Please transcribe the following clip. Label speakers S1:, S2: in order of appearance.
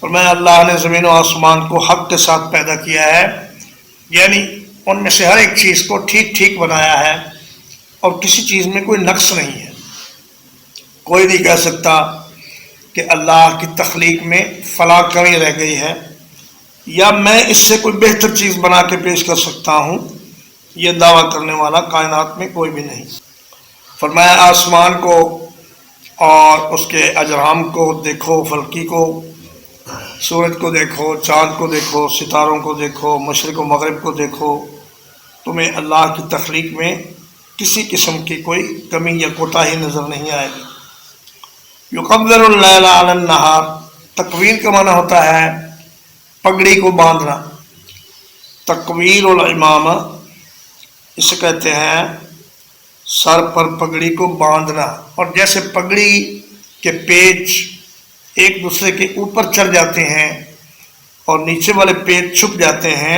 S1: فرمایا اللہ نے زمین و آسمان کو حق کے ساتھ پیدا کیا ہے، یعنی ان میں سے ہر ایک چیز کو ٹھیک ٹھیک بنایا ہے اور کسی چیز میں کوئی نقص نہیں ہے۔ کوئی نہیں کہہ سکتا کہ اللہ کی تخلیق میں فلاں کمی رہ گئی ہے یا میں اس سے کوئی بہتر چیز بنا کے پیش کر سکتا ہوں، یہ دعویٰ کرنے والا کائنات میں کوئی بھی نہیں۔ فرمایا آسمان کو اور اس کے اجرام کو دیکھو، فلکی کو، سورج کو دیکھو، چاند کو دیکھو، ستاروں کو دیکھو، مشرق و مغرب کو دیکھو، تمہیں اللہ کی تخلیق میں کسی قسم کی کوئی کمی یا کوتاہی نظر نہیں آئے گی۔ یقدر اللیل علی النہار، تکویر کا معنی ہوتا ہے پگڑی کو باندھنا۔ تکویر الامامہ اسے کہتے ہیں سر پر پگڑی کو باندھنا، اور جیسے پگڑی کے پیچ ایک دوسرے کے اوپر چڑھ جاتے ہیں اور نیچے والے پیچ چھپ جاتے ہیں،